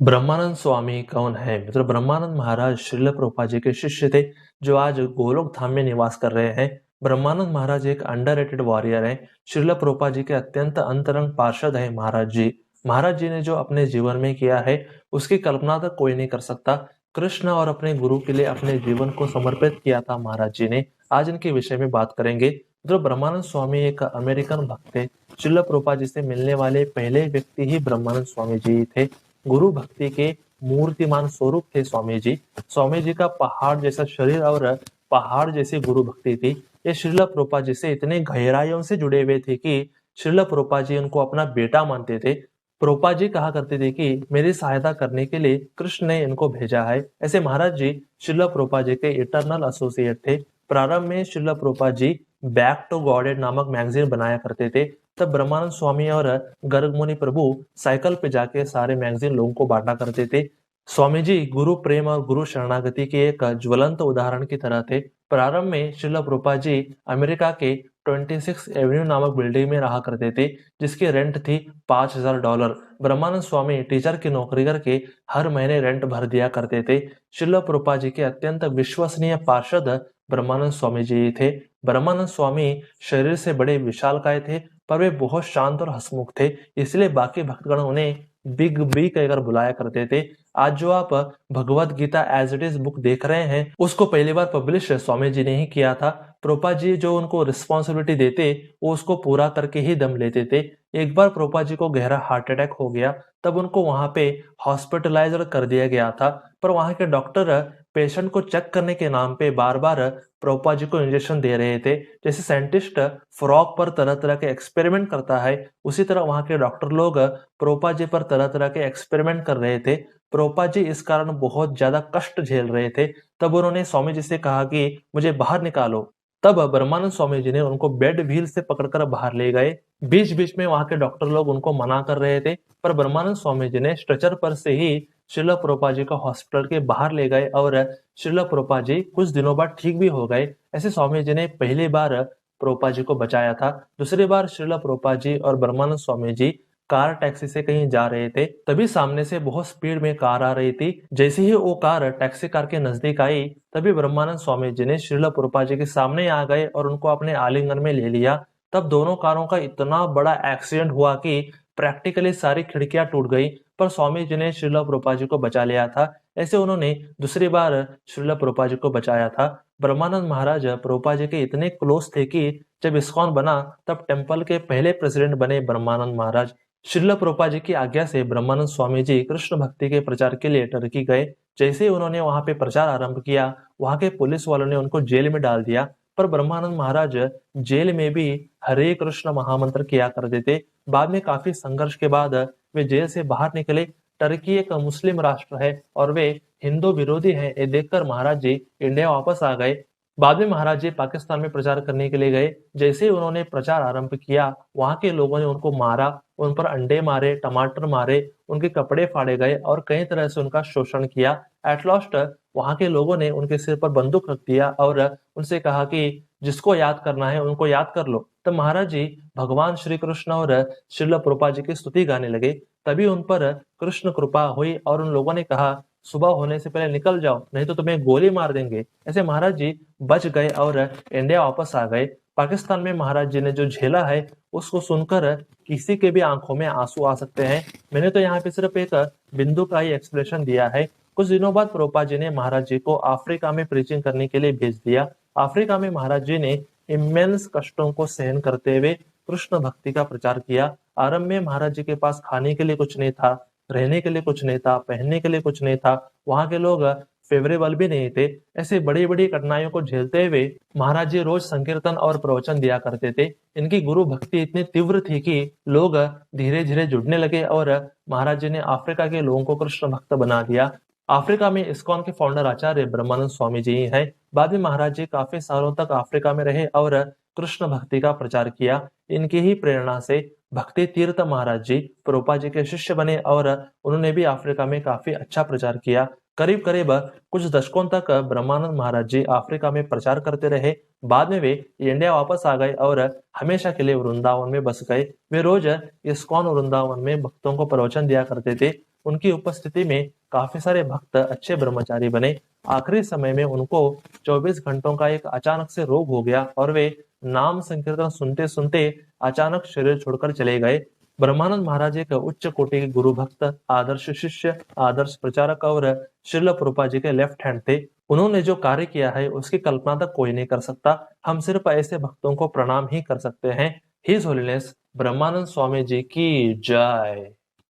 ब्रह्मानंद स्वामी कौन है? मतलब ब्रह्मानंद महाराज श्रील प्रभुपाद जी के शिष्य थे, जो आज गोलोक धाम में निवास कर रहे हैं। ब्रह्मानंद महाराज एक अंडररेटेड वॉरियर हैं। श्रील प्रभुपाद जी के अत्यंत अंतरंग पार्षद हैं महाराज जी। महाराज जी ने जो अपने जीवन में किया है, उसकी कल्पना तक कोई नहीं कर सकता। कृष्ण और अपने गुरु के लिए अपने जीवन को समर्पित किया था महाराज जी ने। आज इनके विषय में बात करेंगे। जो ब्रह्मानंद स्वामी एक अमेरिकन भक्त थे। श्रील प्रभुपाद जी से मिलने वाले पहले व्यक्ति ही ब्रह्मानंद स्वामी जी थे। गुरु भक्ति के मूर्तिमान स्वरूप थे स्वामी जी। स्वामी जी का पहाड़ जैसा शरीर और पहाड़ जैसी गुरु भक्ति थी। ये श्रील प्रभुपाद जी से इतने गहराइयों से जुड़े हुए थे कि श्रील प्रभुपाद जी उनको अपना बेटा मानते थे। प्रभुपाद जी कहा करते थे कि मेरी सहायता करने के लिए कृष्ण ने इनको भेजा है। ऐसे महाराज जी श्रील प्रभुपाद जी के इटरनल एसोसिएट थे। प्रारंभ में Srila Prabhupada ji back to godhead नामक मैगजीन बनाया करते थे। तब ब्रह्मानंद स्वामी और गर्ग मुनि प्रभु साइकिल पे जाके सारे मैगजीन लोगों को बांटा करते थे। स्वामी जी गुरु प्रेम और गुरु शरणागति के एक ज्वलंत उदाहरण की तरह थे। प्रारंभ में श्रील प्रभुपाद जी अमेरिका के 26 एवेन्यू नामक बिल्डिंग में रहा करते थे, जिसकी रेंट थी $5000। ब्रह्मानंद स्वामी टीचर की नौकरी करके हर महीने रेंट भर दिया करते थे। श्रील प्रभुपाद जी के अत्यंत विश्वसनीय पार्षद ब्रह्मानंद स्वामी जी थे। ब्रह्मानंद स्वामी शरीर से बड़े विशालकाय थे, पर वे बहुत शांत और हंसमुख थे, इसलिए बाकी भक्तगण उन्हें बिग बी कहकर बुलाया करते थे। आज जो आप Bhagavad Gita as it is book देख रहे हैं, उसको पहली बार पब्लिश स्वामी जी ने ही किया था। प्रभुपाद जी जो उनको रिस्पॉन्सिबिलिटी देते, वो उसको पूरा करके ही दम लेते थे। एक बार प्रभुपाद जी को गहरा हार्ट अटैक हो गया, तब उनको वहां पे हॉस्पिटलाइज कर दिया गया था। पर वहां के डॉक्टर पेशेंट को चेक करने के नाम पे बार बार प्रभुपाद जी को इंजेक्शन दे रहे थे। जैसे साइंटिस्ट फ्रॉग पर तरह तरह के एक्सपेरिमेंट करता है, उसी तरह वहां के डॉक्टर लोग प्रभुपाद जी पर तरह तरह के एक्सपेरिमेंट कर रहे थे। प्रभुपाद जी इस कारण बहुत ज्यादा कष्ट झेल रहे थे। तब उन्होंने स्वामी जी से कहा कि मुझे बाहर निकालो। तब ब्रह्मानंद स्वामी जी ने उनको बेड व्हील से पकड़कर बाहर ले गए। बीच बीच में वहां के डॉक्टर लोग उनको मना कर रहे थे, पर ब्रह्मानंद स्वामी जी ने स्ट्रेचर पर से ही श्रील प्रभुपाद जी को हॉस्पिटल के बाहर ले गए और श्रील प्रभुपाद जी कुछ दिनों बाद ठीक भी हो गए। ऐसे स्वामी जी ने पहली बार प्रभुपाद जी को बचाया था। दूसरी बार श्रील प्रभुपाद जी और ब्रह्मानंद स्वामी जी कार टैक्सी से कहीं जा रहे थे, तभी सामने से बहुत स्पीड में कार आ रही थी। जैसे ही वो कार टैक्सी कार के नजदीक आई, तभी ब्रह्मानंद स्वामी जी ने श्रील प्रभुपाद जी के सामने आ गए और उनको अपने आलिंगन में ले लिया। तब दोनों कारों का इतना बड़ा एक्सीडेंट हुआ कि प्रैक्टिकली सारी खिड़कियां टूट गई, पर स्वामी जी ने श्रील प्रभुपाद जी को बचा लिया था। ऐसे उन्होंने दूसरी बार श्रील प्रभुपाद जी को बचाया था। ब्रह्मानंद महाराज प्रभुपाद जी के इतने क्लोज थे कि जब इस्कॉन बना, तब टेम्पल के पहले प्रेसिडेंट बने ब्रह्मानंद महाराज। श्रील प्रभुपाद जी की आज्ञा से ब्रह्मानंद स्वामी जी कृष्ण भक्ति के प्रचार के लिए टर्की गए। जैसे ही उन्होंने वहां पे प्रचार आरंभ किया, वहां के पुलिस वालों ने उनको जेल में डाल दिया। पर ब्रह्मानंद महाराज जेल में भी हरे कृष्ण महामंत्र किया करते थे। बाद में काफी संघर्ष के बाद वे जेल से बाहर निकले। टर्की एक मुस्लिम राष्ट्र है और वे हिंदू विरोधी हैं, ये देखकर महाराज जी इंडिया वापस आ गए। बाद में महाराज जी पाकिस्तान में प्रचार करने के लिए गए। जैसे ही उन्होंने प्रचार आरंभ किया, वहां के लोगों ने उनको मारा, उन पर अंडे मारे, टमाटर मारे, उनके कपड़े फाड़े गए और कई तरह से उनका शोषण किया। एट लास्ट वहां के लोगों ने उनके सिर पर बंदूक रख दिया और उनसे कहा कि जिसको याद करना है उनको याद कर लो। तब महाराज जी भगवान श्री कृष्ण और श्रील प्रभुपाद जी की स्तुति गाने लगे। तभी उन पर कृष्ण कृपा हुई और उन लोगों ने कहा, सुबह होने से पहले निकल जाओ, नहीं तो तुम्हें गोली मार देंगे। ऐसे महाराज जी बच गए और इंडिया वापस आ गए। पाकिस्तान में महाराज जी ने जो झेला है, उसको सुनकर किसी के भी आंखों में आंसू आ सकते हैं। मैंने तो यहाँ पे सिर्फ एक बिंदु का ही एक्सप्लेनेशन दिया है। कुछ दिनों बाद प्रभुपाद जी ने महाराज जी को अफ्रीका में प्रीचिंग करने के लिए भेज दिया। अफ्रीका में महाराज जी ने इमेंस कष्टों को सहन करते हुए कृष्ण भक्ति का प्रचार किया। आरंभ में महाराज जी के पास खाने के लिए कुछ नहीं था, रहने के लिए कुछ नहीं था, पहनने के लिए कुछ नहीं था, वहां के लोग फेवरेबल भी नहीं थे। ऐसे बड़ी बड़ी कठिनाइयों को झेलते हुए महाराज जी रोज संकीर्तन और प्रवचन दिया करते थे। इनकी गुरु भक्ति इतनी तीव्र थी कि लोग धीरे धीरे जुड़ने लगे और महाराज जी ने अफ्रीका के लोगों को कृष्ण भक्त बना दिया। अफ्रीका में इस्कॉन के फाउंडर आचार्य ब्रह्मानंद स्वामी जी ही हैं। बाद में महाराज जी काफी सालों तक अफ्रीका में रहे और कृष्ण भक्ति का प्रचार किया। इनकी ही प्रेरणा से भक्ति तीर्थ महाराज जी प्रभुपाद जी के शिष्य बने और उन्होंने भी अफ्रीका में काफी अच्छा प्रचार किया। करीब करीब कुछ दशकों तक ब्रह्मानंद महाराज जी अफ्रीका में प्रचार करते रहे। बाद में वे इंडिया वापस आ गए और हमेशा के लिए वृंदावन में बस गए। वे रोज इस्कॉन वृंदावन में भक्तों को प्रवचन दिया करते थे। उनकी उपस्थिति में काफी सारे भक्त अच्छे ब्रह्मचारी बने। आखिरी समय में उनको 24 घंटों का एक अचानक से रोग हो गया और वे नाम संकीर्तन सुनते सुनते अचानक शरीर छोड़कर चले गए। ब्रह्मानंद महाराज एक उच्च कोटि के गुरु भक्त, आदर्श शिष्य, आदर्श प्रचारक और श्रील प्रभुपाद जी के लेफ्ट हैंड थे। उन्होंने जो कार्य किया है उसकी कल्पना तक कोई नहीं कर सकता। हम सिर्फ ऐसे भक्तों को प्रणाम ही कर सकते हैं। हिज होलीनेस ब्रह्मानंद स्वामी जी की जय।